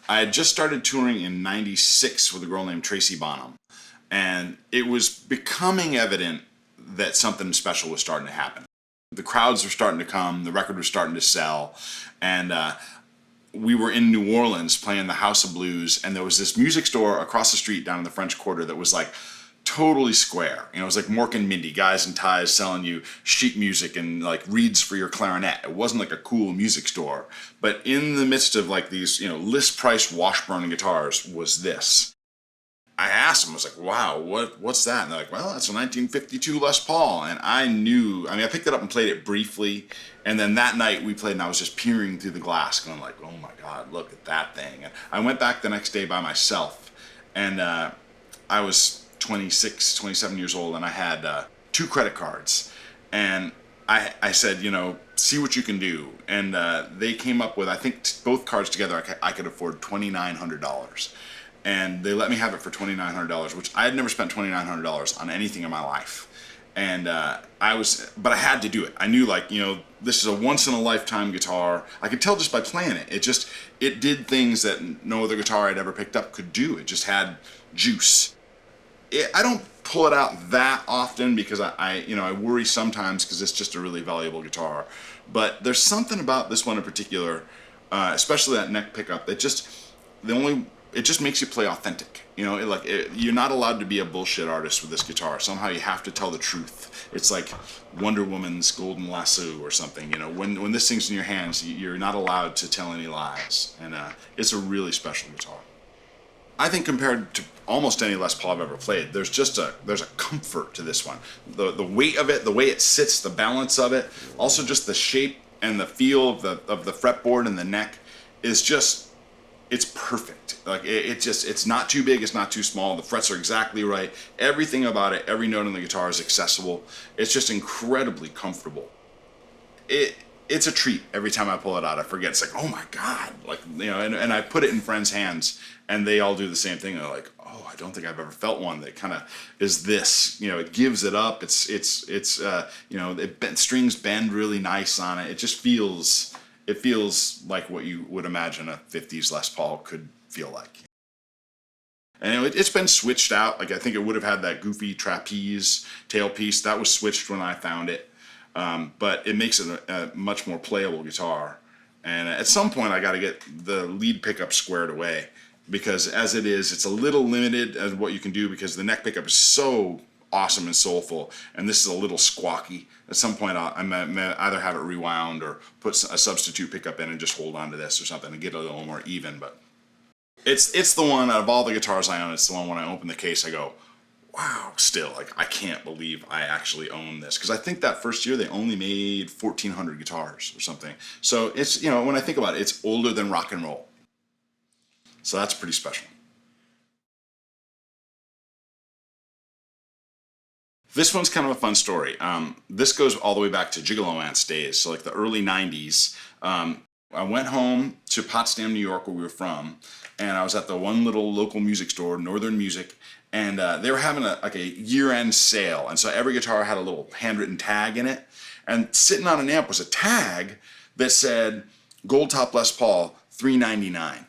I had just started touring in '96 with a girl named Tracy Bonham, and it was becoming evident that something special was starting to happen. The crowds were starting to come, the record was starting to sell, and we were in New Orleans playing the House of Blues, and there was this music store across the street down in the French Quarter that was like totally square. You know, it was like Mork and Mindy, guys in ties selling you sheet music and like reeds for your clarinet. It wasn't like a cool music store. But in the midst of like these, you know, list price Washburn guitars was this. I asked them, I was like, wow, what's that? And they're like, well, that's a 1952 Les Paul. And I knew, I picked it up and played it briefly. And then that night we played and I was just peering through the glass going like, oh my God, look at that thing. And I went back the next day by myself, and I was 26, 27 years old, and I had 2 credit cards. And I said, you know, see what you can do. And they came up with, I think both cards together, I could afford $2,900. And they let me have it for $2,900, which I had never spent $2,900 on anything in my life. And but I had to do it. I knew, like, you know, this is a once in a lifetime guitar. I could tell just by playing it. It did things that no other guitar I'd ever picked up could do. It just had juice. I don't pull it out that often because I worry sometimes because it's just a really valuable guitar. But there's something about this one in particular, especially that neck pickup, that it just makes you play authentic. You know, you're not allowed to be a bullshit artist with this guitar. Somehow you have to tell the truth. It's like Wonder Woman's Golden Lasso or something. You know, when this thing's in your hands, you're not allowed to tell any lies. And it's a really special guitar. I think compared to almost any Les Paul I've ever played, there's a comfort to this one. The weight of it, the way it sits, the balance of it, also just the shape and the feel of the fretboard and the neck is just, it's perfect. Like it's not too big, it's not too small. The frets are exactly right. Everything about it, every note on the guitar is accessible. It's just incredibly comfortable. It's a treat every time I pull it out. I forget. It's like, oh my God, like, you know, and I put it in friends' hands, and they all do the same thing. They're like, oh, I don't think I've ever felt one that kind of is this. You know, it gives it up. It's you know, strings bend really nice on it. It just feels like what you would imagine a '50s Les Paul could feel like. And it's been switched out. Like, I think it would have had that goofy trapeze tailpiece. That was switched when I found it. But it makes it a much more playable guitar. And at some point I got to get the lead pickup squared away, because as it is, it's a little limited as what you can do because the neck pickup is so awesome and soulful, and this is a little squawky. At some point I may either have it rewound or put a substitute pickup in and just hold on to this or something to get it a little more even. But it's the one out of all the guitars I own, it's the one when I open the case I go, wow, still, like, I can't believe I actually own this. Because I think that first year they only made 1,400 guitars or something. So it's, you know, when I think about it, it's older than rock and roll. So that's pretty special. This one's kind of a fun story. This goes all the way back to Gigolo Ants days, so like the early '90s. I went home to Potsdam, New York, where we were from, and I was at the one little local music store, Northern Music, and they were having a year-end sale, and so every guitar had a little handwritten tag in it, and sitting on an amp was a tag that said Goldtop Les Paul $399.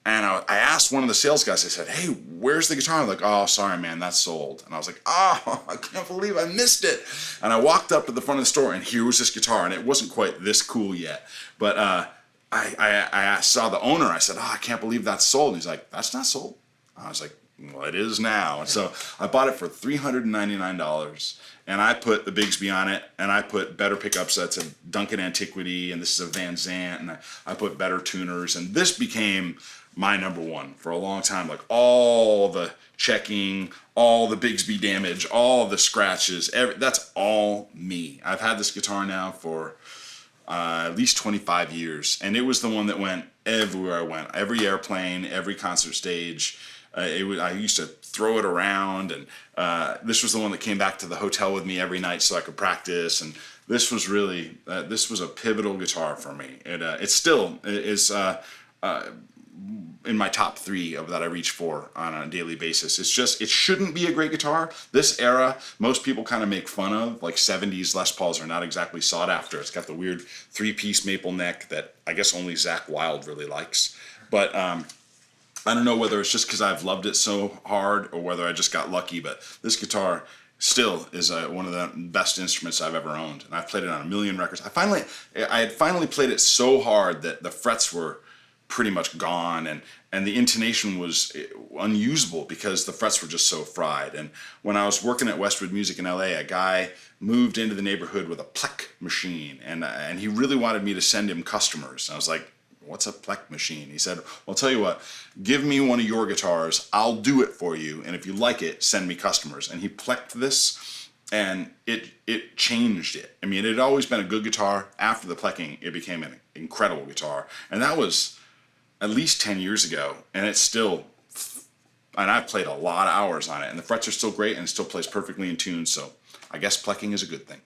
And I asked one of the sales guys, I said, hey, where's the guitar? I'm like, oh, sorry, man, that's sold. And I was like, oh, I can't believe I missed it. And I walked up to the front of the store, and here was this guitar, and it wasn't quite this cool yet. But I saw the owner. I said, oh, I can't believe that's sold. And he's like, that's not sold. I was like, well, it is now. And so I bought it for $399, and I put the Bigsby on it, and I put better pickup sets of Duncan Antiquity, and this is a Van Zant, and I put better tuners, and this became my number one for a long time. Like, all the checking, all the Bigsby damage, all the scratches, that's all me. I've had this guitar now for at least 25 years, and it was the one that went everywhere I went. Every airplane, every concert stage. I used to throw it around, and this was the one that came back to the hotel with me every night so I could practice. And this was really, this was a pivotal guitar for me. It still is, in my top 3 of that I reach for on a daily basis. It's just, it shouldn't be a great guitar. This era, most people kind of make fun of, like 70s Les Pauls are not exactly sought after. It's got the weird 3-piece maple neck that I guess only Zakk Wylde really likes. But I don't know whether it's just because I've loved it so hard or whether I just got lucky, but this guitar still is one of the best instruments I've ever owned. And I've played it on a million records. I had finally played it so hard that the frets were pretty much gone, and the intonation was unusable because the frets were just so fried. And when I was working at Westwood Music in LA, a guy moved into the neighborhood with a Plek machine, and he really wanted me to send him customers. And I was like, what's a Plek machine? He said, well, I'll tell you what, give me one of your guitars, I'll do it for you, and if you like it, send me customers. And he Pleked this, and it changed it. I mean, it had always been a good guitar. After the Plekking, it became an incredible guitar. And that was at least 10 years ago, and it's still, and I've played a lot of hours on it, and the frets are still great, and it still plays perfectly in tune, so I guess Plekking is a good thing.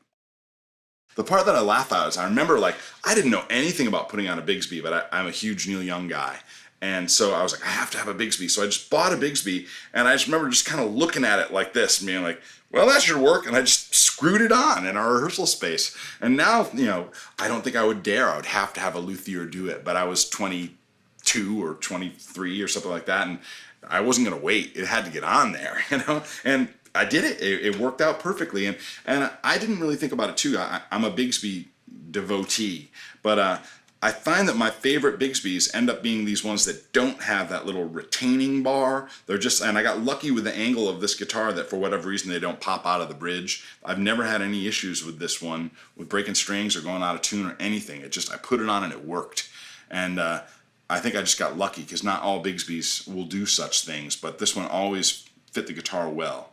The part that I laugh at is I remember, like, I didn't know anything about putting on a Bigsby, but I'm a huge Neil Young guy. And so I was like, I have to have a Bigsby. So I just bought a Bigsby, and I just remember just kind of looking at it like this, being like, well, that should work. And I just screwed it on in our rehearsal space. And now, you know, I don't think I would dare. I would have to have a luthier do it. But I was 22 or 23 or something like that, and I wasn't going to wait. It had to get on there, you know? And I did it. It worked out perfectly. And I didn't really think about it too. I'm a Bigsby devotee, but I find that my favorite Bigsbys end up being these ones that don't have that little retaining bar. They're just, and I got lucky with the angle of this guitar that for whatever reason they don't pop out of the bridge. I've never had any issues with this one, with breaking strings or going out of tune or anything. It just, I put it on and it worked. And I think I just got lucky because not all Bigsbys will do such things, but this one always fit the guitar well.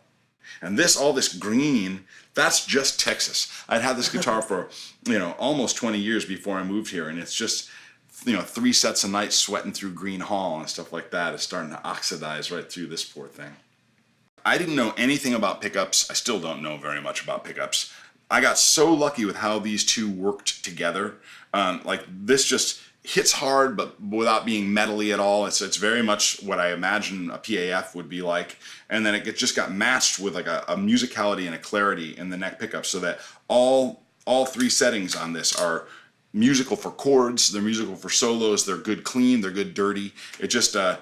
And all this green, that's just Texas. I'd had this guitar for, you know, almost 20 years before I moved here, and it's just, you know, 3 sets a night sweating through Green Hall and stuff like that is starting to oxidize right through this poor thing. I didn't know anything about pickups. I still don't know very much about pickups. I got so lucky with how these two worked together. Like this just hits hard, but without being metally at all. It's very much what I imagine a PAF would be like. And then it just got matched with like a musicality and a clarity in the neck pickup, so that all 3 settings on this are musical for chords, they're musical for solos, they're good clean, they're good dirty. It's just a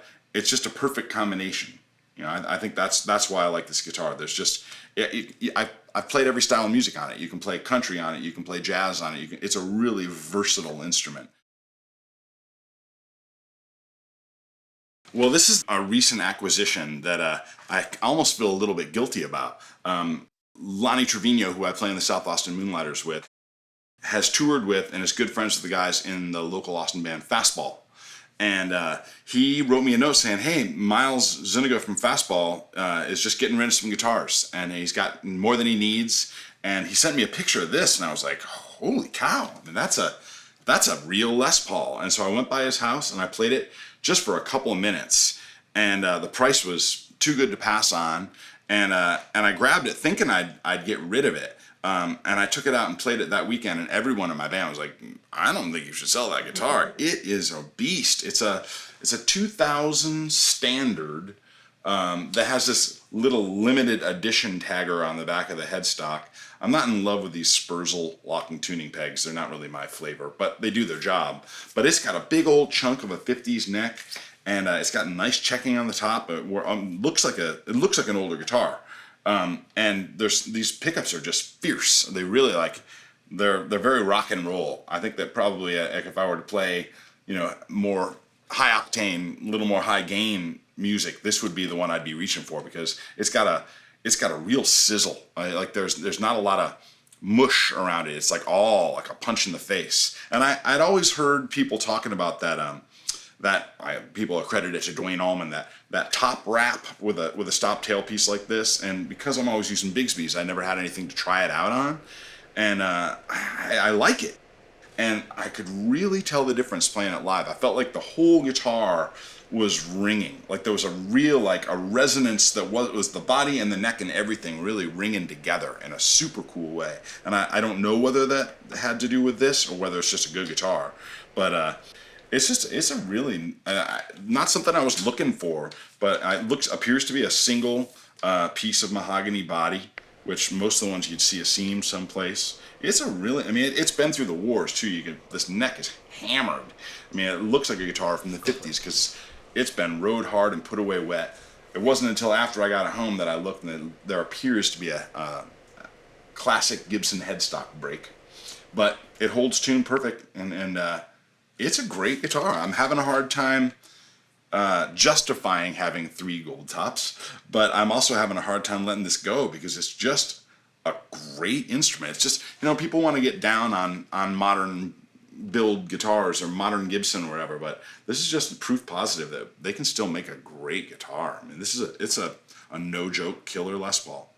perfect combination. You know, I think that's why I like this guitar. There's just, I've played every style of music on it. You can play country on it, you can play jazz on it. It's a really versatile instrument. Well, this is a recent acquisition that I almost feel a little bit guilty about. Lonnie Trevino, who I play in the South Austin Moonlighters with, has toured with and is good friends with the guys in the local Austin band Fastball. And he wrote me a note saying, hey, Miles Zuniga from Fastball is just getting rid of some guitars, and he's got more than he needs. And he sent me a picture of this, and I was like, holy cow, I mean, that's a real Les Paul. And so I went by his house and I played it just for a couple of minutes, and the price was too good to pass on, and I grabbed it thinking I'd get rid of it, and I took it out and played it that weekend, and everyone in my band was like, I don't think you should sell that guitar. It is a beast. It's a 2000 standard that has this little limited edition tagger on the back of the headstock. I'm not in love with these Spurzl locking tuning pegs. They're not really my flavor, but they do their job. But it's got a big old chunk of a 50s neck, and it's got nice checking on the top. It looks like an older guitar. And these pickups are just fierce. They really they're very rock and roll. I think that probably if I were to play, you know, more high octane, little more high gain music, this would be the one I'd be reaching for, because it's got a real sizzle. Like there's not a lot of mush around it. It's like all like a punch in the face. And I'd always heard people talking about that. People accredit it to Dwayne Allman, that top wrap with a stop tailpiece like this. And because I'm always using Bigsby's, I never had anything to try it out on, and I like it. And I could really tell the difference playing it live. I felt like the whole guitar was ringing. Like there was a real, a resonance that was the body and the neck and everything really ringing together in a super cool way. And I don't know whether that had to do with this or whether it's just a good guitar. But It's a really not something I was looking for, but it appears to be a single piece of mahogany body, which most of the ones you'd see a seam someplace. It's a really, I mean, it's been through the wars too. This neck is hammered. I mean, it looks like a guitar from the 50s because it's been rode hard and put away wet. It wasn't until after I got it home that I looked and there appears to be a classic Gibson headstock break, but it holds tune perfect, and it's a great guitar. I'm having a hard time justifying having 3 gold tops, but I'm also having a hard time letting this go because it's just a great instrument. It's just, people want to get down on modern build guitars or modern Gibson or whatever, but this is just proof positive that they can still make a great guitar. I mean, it's a no joke killer Les Paul.